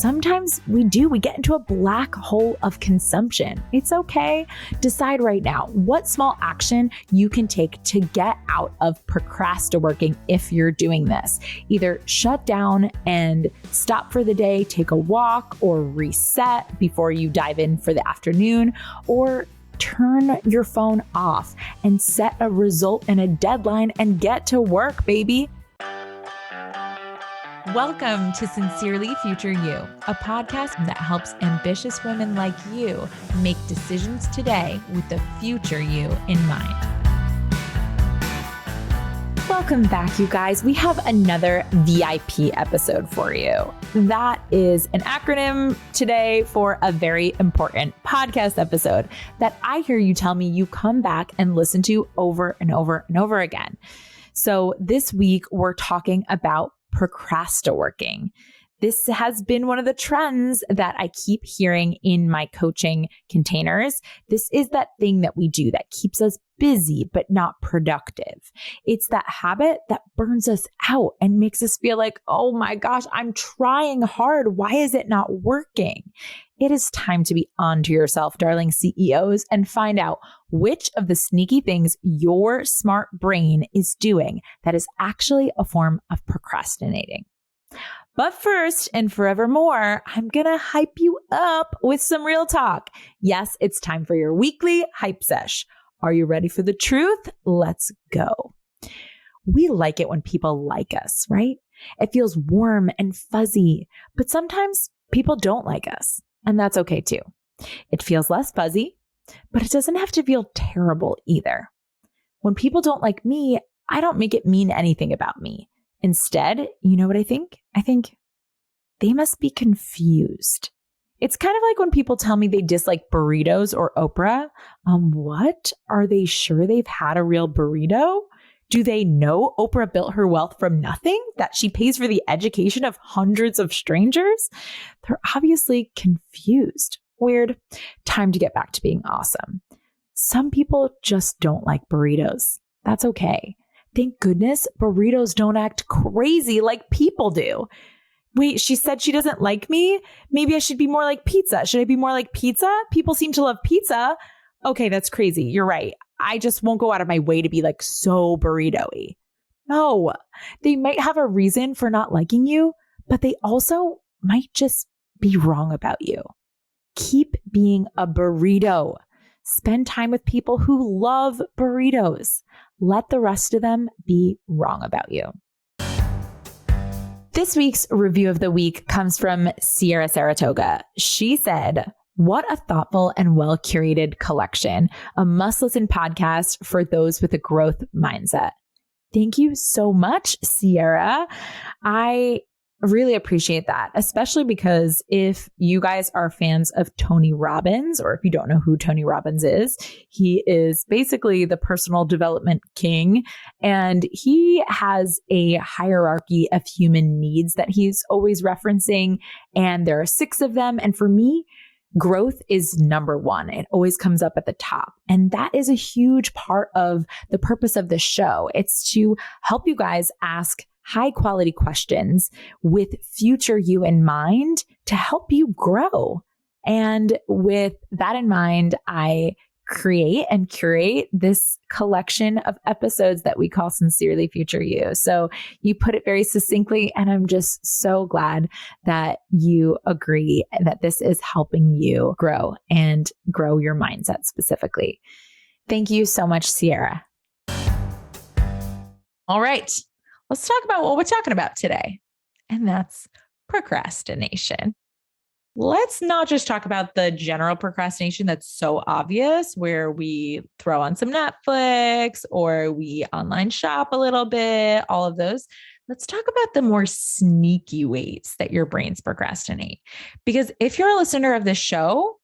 sometimes we get into a black hole of consumption. It's okay. Decide right now what small action you can take to get out of procrasti-working if you're doing this. Either shut down and stop for the day, take a walk, or reset before you dive in for the afternoon, or turn your phone off and set a result and a deadline and get to work, baby. Welcome to Sincerely Future You, a podcast that helps ambitious women like you make decisions today with the future you in mind. Welcome back, you guys. We have another VIP episode for you. That is an acronym today for a very important podcast episode that I hear you tell me you come back and listen to over and over and over again. So this week, we're talking about procrasti-working. This has been one of the trends that I keep hearing in my coaching containers. This is that thing that we do that keeps us busy but not productive. It's that habit that burns us out and makes us feel like, oh my gosh, I'm trying hard. Why is it not working? It is time to be on to yourself, darling CEOs, and find out which of the sneaky things your smart brain is doing that is actually a form of procrastinating. But first and forevermore, I'm going to hype you up with some real talk. Yes, it's time for your weekly hype sesh. Are you ready for the truth? Let's go. We like it when people like us, right? It feels warm and fuzzy, but sometimes people don't like us, and that's okay too. It feels less fuzzy, but it doesn't have to feel terrible either. When people don't like me, I don't make it mean anything about me. Instead, you know what I think? I think they must be confused. It's kind of like when people tell me they dislike burritos or Oprah. What? Are they sure they've had a real burrito? Do they know Oprah built her wealth from nothing? That she pays for the education of hundreds of strangers? They're obviously confused. Weird. Time to get back to being awesome. Some people just don't like burritos. That's okay. Thank goodness burritos don't act crazy like people do. Wait, she said she doesn't like me? Maybe I should be more like pizza. Should I be more like pizza? People seem to love pizza. Okay, that's crazy. You're right. I just won't go out of my way to be like so burrito-y. No, they might have a reason for not liking you, but they also might just be wrong about you. Keep being a burrito. Spend time with people who love burritos. Let the rest of them be wrong about you. This week's review of the week comes from Sierra Saratoga. She said, "What a thoughtful and well-curated collection. A must-listen podcast for those with a growth mindset." Thank you so much, Sierra. I really appreciate that, especially because if you guys are fans of Tony Robbins, or if you don't know who Tony Robbins is, he is basically the personal development king. And he has a hierarchy of human needs that he's always referencing. And there are 6 of them. And for me, growth is number 1. It always comes up at the top. And that is a huge part of the purpose of the show. It's to help you guys ask high quality questions with future you in mind to help you grow. And with that in mind, I create and curate this collection of episodes that we call Sincerely Future You. So you put it very succinctly, and I'm just so glad that you agree that this is helping you grow and grow your mindset specifically. Thank you so much, Sierra. All right. Let's talk about what we're talking about today, and that's procrastination. Let's not just talk about the general procrastination that's so obvious, where we throw on some Netflix or we online shop a little bit, all of those. Let's talk about the more sneaky ways that your brains procrastinate. Because if you're a listener of this show,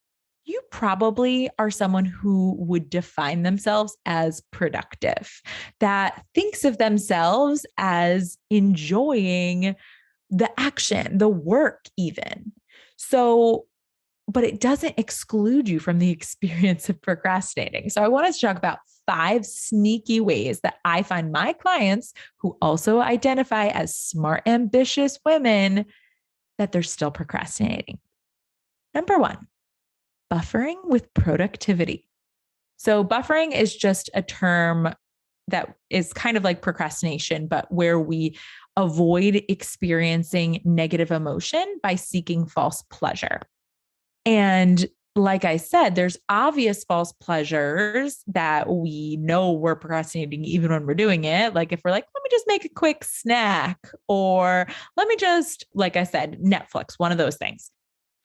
you probably are someone who would define themselves as productive, that thinks of themselves as enjoying the action, the work even. So, but it doesn't exclude you from the experience of procrastinating. So I want us to talk about 5 sneaky ways that I find my clients who also identify as smart, ambitious women that they're still procrastinating. Number one, buffering with productivity. So buffering is just a term that is kind of like procrastination, but where we avoid experiencing negative emotion by seeking false pleasure. And like I said, there's obvious false pleasures that we know we're procrastinating even when we're doing it. Like if we're like, let me just make a quick snack, or let me just, like I said, Netflix, one of those things.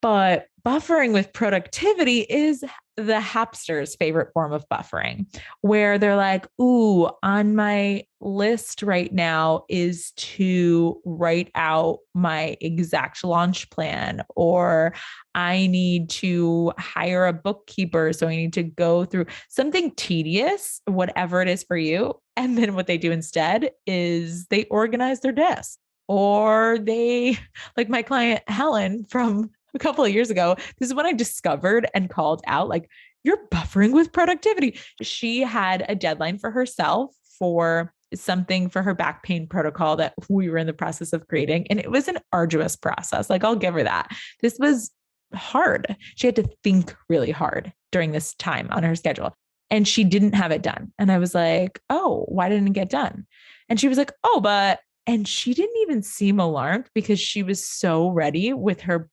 But buffering with productivity is the hapster's favorite form of buffering, where they're like, ooh, on my list right now is to write out my exact launch plan, or I need to hire a bookkeeper. So I need to go through something tedious, whatever it is for you. And then what they do instead is they organize their desk, or they, like my client Helen from a couple of years ago, this is when I discovered and called out, like, you're buffering with productivity. She had a deadline for herself for something for her back pain protocol that we were in the process of creating. And it was an arduous process. Like, I'll give her that. This was hard. She had to think really hard during this time on her schedule. And she didn't have it done. And I was like, oh, why didn't it get done? And she was like, oh, and she didn't even seem alarmed because she was so ready with her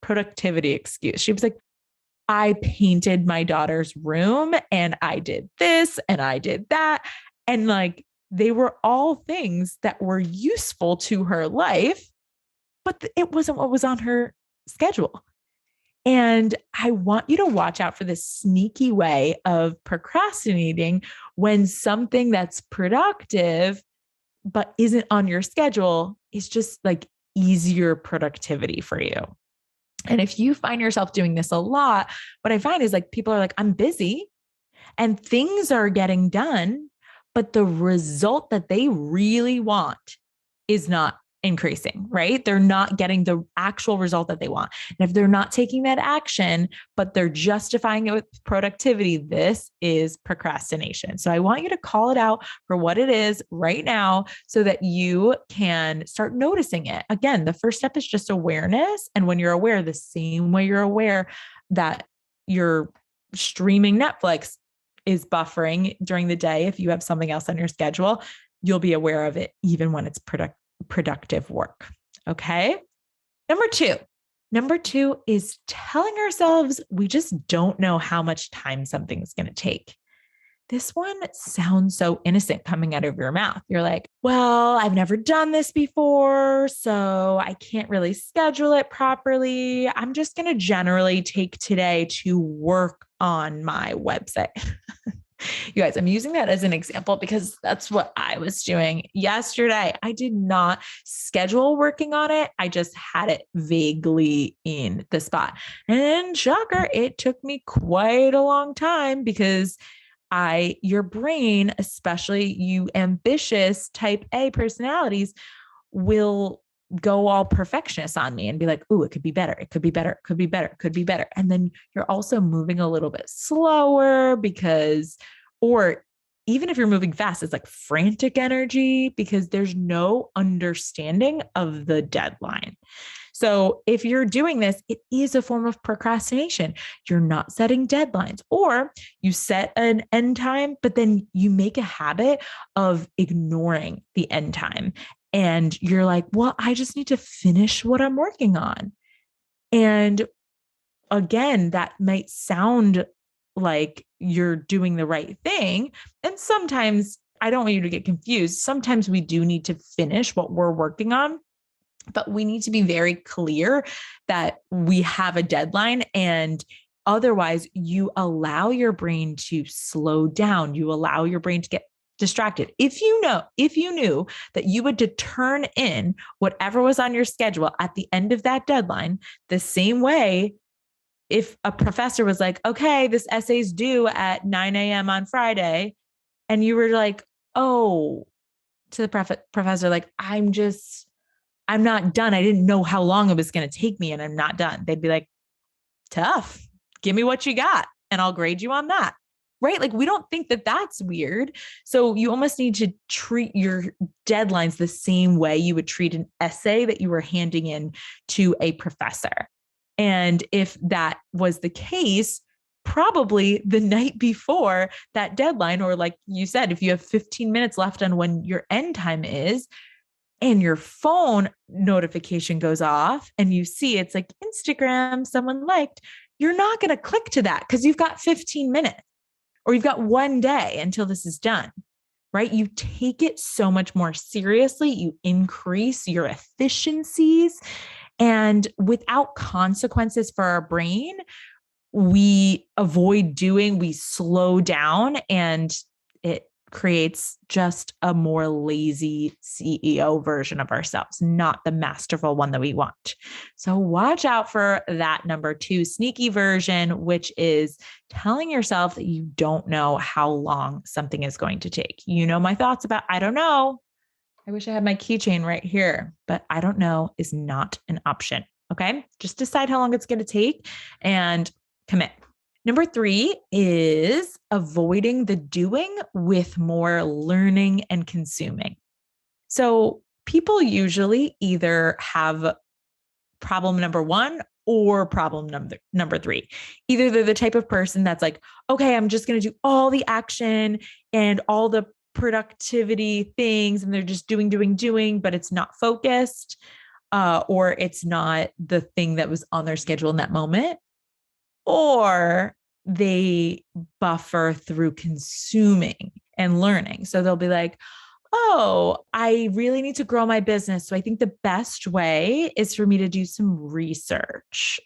productivity excuse. She was like, I painted my daughter's room and I did this and I did that. And like, they were all things that were useful to her life, but it wasn't what was on her schedule. And I want you to watch out for this sneaky way of procrastinating when something that's productive but isn't on your schedule is just like easier productivity for you. And if you find yourself doing this a lot, what I find is like people are like, I'm busy and things are getting done, but the result that they really want is not increasing, right? They're not getting the actual result that they want. And if they're not taking that action, but they're justifying it with productivity, this is procrastination. So I want you to call it out for what it is right now so that you can start noticing it. Again, the first step is just awareness. And when you're aware, the same way you're aware that you're streaming Netflix is buffering during the day, if you have something else on your schedule, you'll be aware of it even when it's productive work. Okay. Number two is telling ourselves we just don't know how much time something's going to take. This one sounds so innocent coming out of your mouth. You're like, well, I've never done this before, so I can't really schedule it properly. I'm just going to generally take today to work on my website. You guys, I'm using that as an example because that's what I was doing yesterday. I did not schedule working on it. I just had it vaguely in the spot. And shocker, it took me quite a long time because your brain, especially you ambitious type A personalities, will go all perfectionist on me and be like, oh, it could be better. It could be better. It could be better. It could be better. And then you're also moving a little bit slower or even if you're moving fast, it's like frantic energy because there's no understanding of the deadline. So if you're doing this, it is a form of procrastination. You're not setting deadlines, or you set an end time, but then you make a habit of ignoring the end time. And you're like, well, I just need to finish what I'm working on. And again, that might sound like you're doing the right thing. And sometimes I don't want you to get confused. Sometimes we do need to finish what we're working on, but we need to be very clear that we have a deadline, and otherwise you allow your brain to slow down. You allow your brain to get distracted. If you knew that you would to turn in whatever was on your schedule at the end of that deadline, the same way if a professor was like, okay, this essay's due at 9 a.m. on Friday, and you were like, oh, to the professor, like, I'm not done. I didn't know how long it was going to take me and I'm not done. They'd be like, tough, give me what you got and I'll grade you on that. right? Like we don't think that that's weird. So you almost need to treat your deadlines the same way you would treat an essay that you were handing in to a professor. And if that was the case, probably the night before that deadline, or like you said, if you have 15 minutes left on when your end time is, and your phone notification goes off and you see it's like Instagram, someone liked, you're not going to click to that because you've got 15 minutes or you've got one day until this is done, right? You take it so much more seriously. You increase your efficiencies, and without consequences for our brain, we avoid doing, we slow down, and it creates just a more lazy CEO version of ourselves, not the masterful one that we want. So watch out for that number 2 sneaky version, which is telling yourself that you don't know how long something is going to take. You know, my thoughts about, I don't know. I wish I had my keychain right here, but I don't know is not an option. Okay. Just decide how long it's going to take and commit. Number 3 is avoiding the doing with more learning and consuming. So people usually either have problem number 1 or problem number 3. Either they're the type of person that's like, okay, I'm just going to do all the action and all the productivity things, and they're just doing, but it's not focused, or it's not the thing that was on their schedule in that moment. Or they buffer through consuming and learning. So they'll be like, oh, I really need to grow my business. So I think the best way is for me to do some research.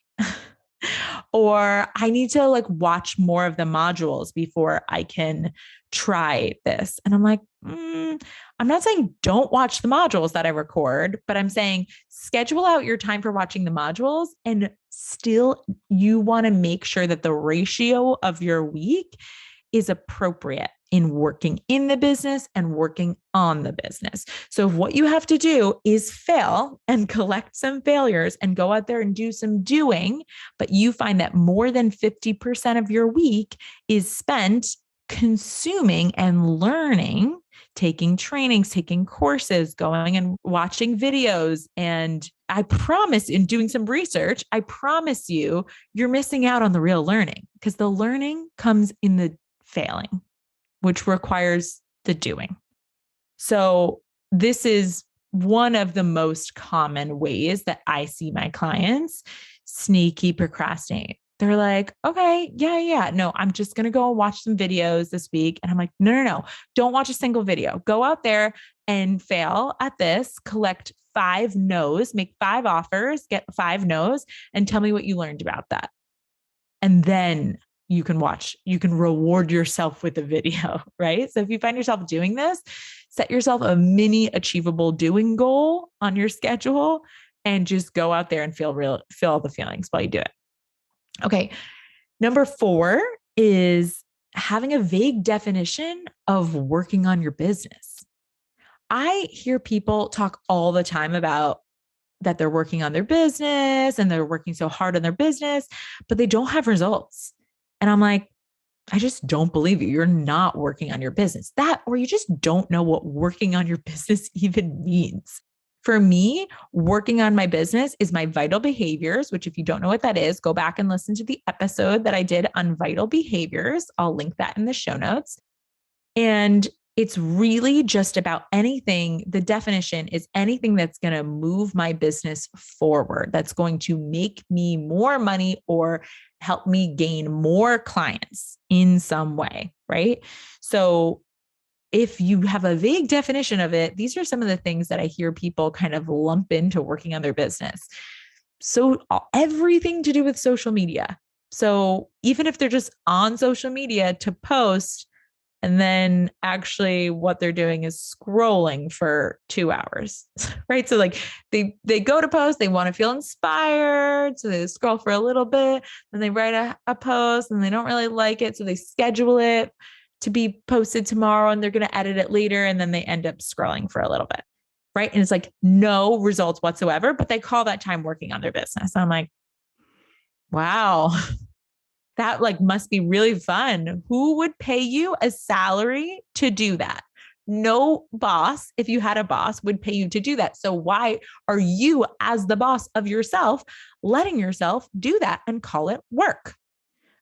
Or I need to like watch more of the modules before I can try this. And I'm like, I'm not saying don't watch the modules that I record, but I'm saying schedule out your time for watching the modules, and still you want to make sure that the ratio of your week is appropriate in working in the business and working on the business. So if what you have to do is fail and collect some failures and go out there and do some doing, but you find that more than 50% of your week is spent consuming and learning, taking trainings, taking courses, going and watching videos. And I promise, in doing some research, I promise you, you're missing out on the real learning, because the learning comes in the failing, which requires the doing. So this is one of the most common ways that I see my clients sneaky procrastinate. They're like, okay, yeah. No, I'm just going to go and watch some videos this week. And I'm like, no. Don't watch a single video. Go out there and fail at this, collect 5 no's, make 5 offers, get 5 no's, and tell me what you learned about that. And then you can reward yourself with a video, right? So if you find yourself doing this, set yourself a mini achievable doing goal on your schedule and just go out there and feel the feelings while you do it. Okay. Number 4 is having a vague definition of working on your business. I hear people talk all the time about that they're working on their business and they're working so hard on their business, but they don't have results. And I'm like, I just don't believe you. You're not working on your business. That, or you just don't know what working on your business even means. For me, working on my business is my vital behaviors, which if you don't know what that is, go back and listen to the episode that I did on vital behaviors. I'll link that in the show notes. And it's really just about anything. The definition is anything that's going to move my business forward, that's going to make me more money or help me gain more clients in some way, right? So if you have a vague definition of it, these are some of the things that I hear people kind of lump into working on their business. So everything to do with social media. So even if they're just on social media to post, and then actually what they're doing is scrolling for 2 hours, right? So like they go to post, they want to feel inspired. So they scroll for a little bit, then they write a post and they don't really like it. So they schedule it to be posted tomorrow and they're going to edit it later. And then they end up scrolling for a little bit, right? And it's like no results whatsoever, but they call that time working on their business. I'm like, wow, That like must be really fun. Who would pay you a salary to do that? No boss, if you had a boss, would pay you to do that. So why are you, as the boss of yourself, letting yourself do that and call it work?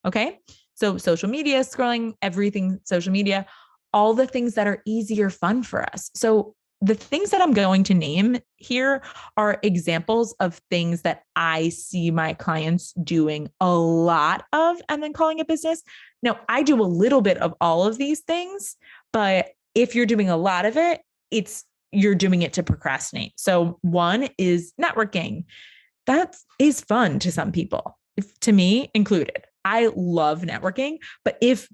Okay. So social media, scrolling, everything, social media, all the things that are easy or fun for us. So the things that I'm going to name here are examples of things that I see my clients doing a lot of and then calling it business. Now, I do a little bit of all of these things, but if you're doing a lot of it, you're doing it to procrastinate. So one is networking. That is fun to some people, to me included. I love networking, but if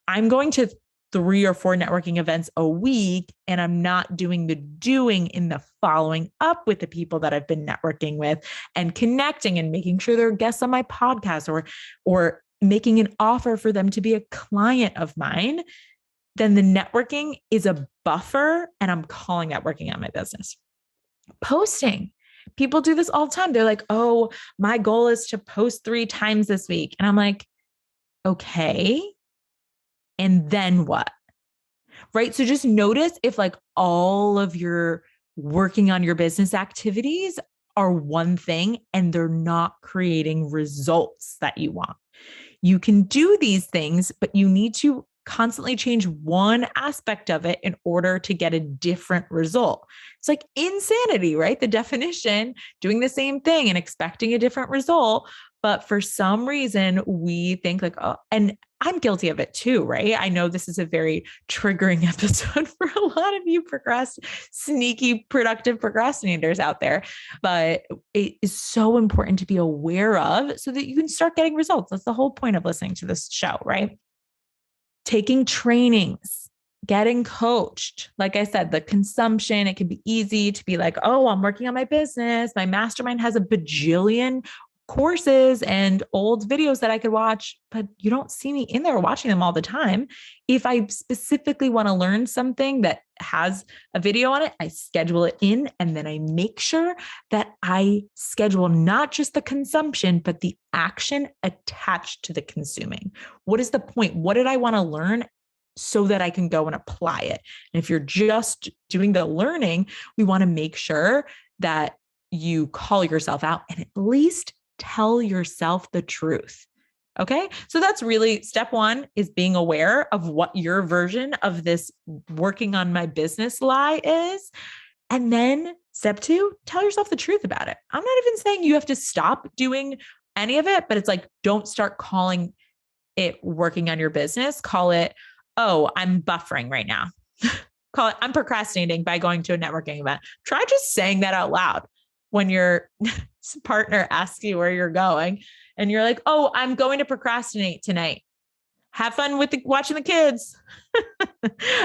I'm going to 3 or 4 networking events a week and I'm not doing the doing in the following up with the people that I've been networking with and connecting and making sure they're guests on my podcast or making an offer for them to be a client of mine, then the networking is a buffer and I'm calling networking on my business. Posting. People do this all the time. They're like, oh, my goal is to post 3 times this week. And I'm like, okay. And then what? Right. So just notice if like all of your working on your business activities are one thing and they're not creating results that you want. You can do these things, but you need to constantly change one aspect of it in order to get a different result. It's like insanity, right? The definition, doing the same thing and expecting a different result. But for some reason, we think like, oh, and I'm guilty of it too, right? I know this is a very triggering episode for a lot of you sneaky, productive procrastinators out there, but it is so important to be aware of so that you can start getting results. That's the whole point of listening to this show, right? Taking trainings, getting coached. Like I said, the consumption, it can be easy to be like, oh, I'm working on my business. My mastermind has a bajillion courses and old videos that I could watch, but you don't see me in there watching them all the time. If I specifically want to learn something that has a video on it, I schedule it in and then I make sure that I schedule not just the consumption, but the action attached to the consuming. What is the point? What did I want to learn so that I can go and apply it? And if you're just doing the learning, we want to make sure that you call yourself out and at least tell yourself the truth. Okay. So that's really step 1 is being aware of what your version of this working on my business lie is. And then step 2, tell yourself the truth about it. I'm not even saying you have to stop doing any of it, but it's like, don't start calling it working on your business. Call it, oh, I'm buffering right now. Call it, I'm procrastinating by going to a networking event. Try just saying that out loud when your partner asks you where you're going and you're like, oh, I'm going to procrastinate tonight. Have fun with watching the kids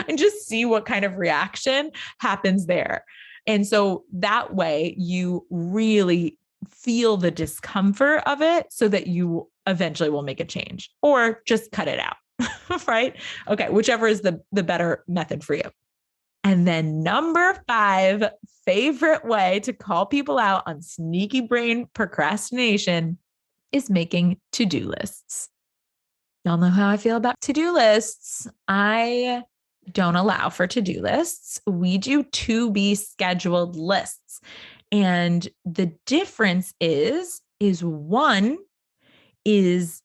and just see what kind of reaction happens there. And so that way you really feel the discomfort of it so that you eventually will make a change or just cut it out. Right? Okay. Whichever is the better method for you. And then number 5, favorite way to call people out on sneaky brain procrastination is making to-do lists. Y'all know how I feel about to-do lists. I don't allow for to-do lists. We do to-be scheduled lists. And the difference is one is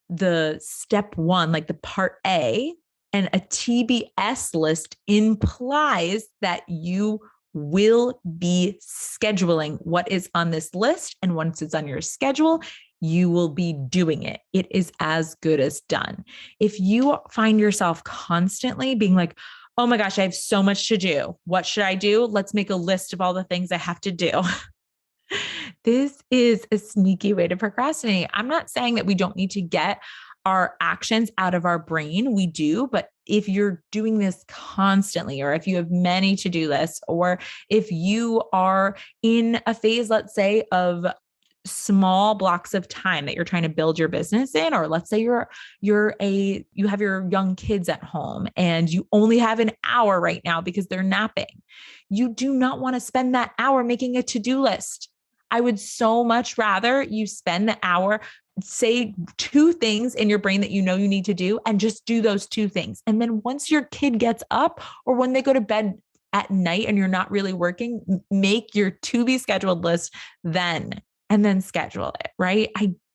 the step 1, like the part A, and a TBS list implies that you will be scheduling what is on this list. And once it's on your schedule, you will be doing it. It is as good as done. If you find yourself constantly being like, oh my gosh, I have so much to do. What should I do? Let's make a list of all the things I have to do. This is a sneaky way to procrastinate. I'm not saying that we don't need to get our actions out of our brain. We do, but if you're doing this constantly, or if you have many to-do lists, or if you are in a phase, let's say, of small blocks of time that you're trying to build your business in, or let's say you have your young kids at home and you only have an hour right now because they're napping. You do not want to spend that hour making a to-do list. I would so much rather you spend the hour say 2 things in your brain that you know you need to do and just do those 2 things. And then once your kid gets up or when they go to bed at night and you're not really working, make your to be scheduled list then, and then schedule it, right?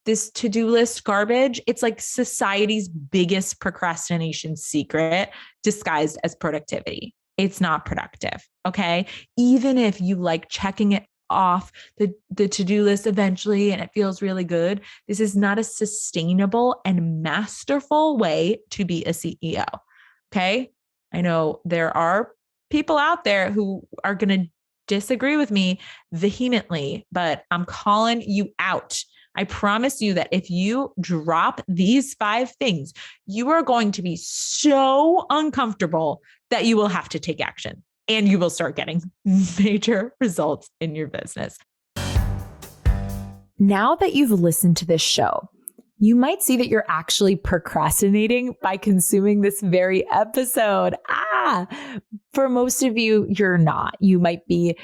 This to-do list garbage, it's like society's biggest procrastination secret disguised as productivity. It's not productive. Okay. Even if you like checking it off the to-do list eventually and it feels really good, this is not a sustainable and masterful way to be a CEO. Okay. I know there are people out there who are going to disagree with me vehemently, but I'm calling you out. I promise you that if you drop these 5 things, you are going to be so uncomfortable that you will have to take action and you will start getting major results in your business. Now that you've listened to this show, you might see that you're actually procrastinating by consuming this very episode. For most of you, you're not. You might be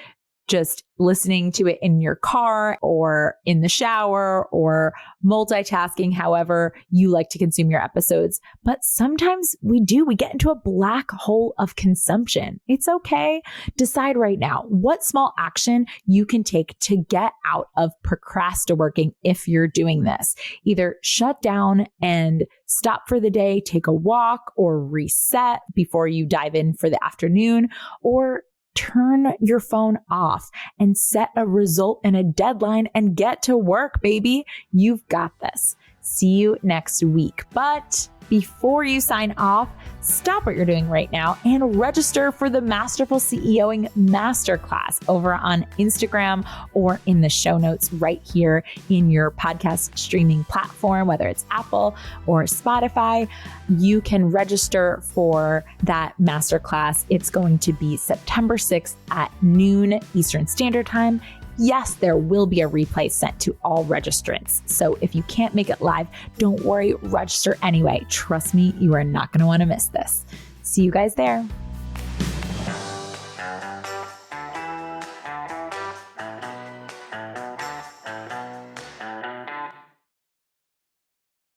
just listening to it in your car or in the shower or multitasking, however you like to consume your episodes. But sometimes we get into a black hole of consumption. It's okay. Decide right now what small action you can take to get out of procrasti-working if you're doing this. Either shut down and stop for the day, take a walk, or reset before you dive in for the afternoon, or turn your phone off and set a result and a deadline and get to work, baby. You've got this. See you next week. But before you sign off, stop what you're doing right now and register for the Masterful CEOing Masterclass over on Instagram or in the show notes right here in your podcast streaming platform, whether it's Apple or Spotify. You can register for that masterclass. It's going to be September 6th at noon Eastern Standard Time. Yes, there will be a replay sent to all registrants. So if you can't make it live, don't worry, register anyway. Trust me, you are not going to want to miss this. See you guys there.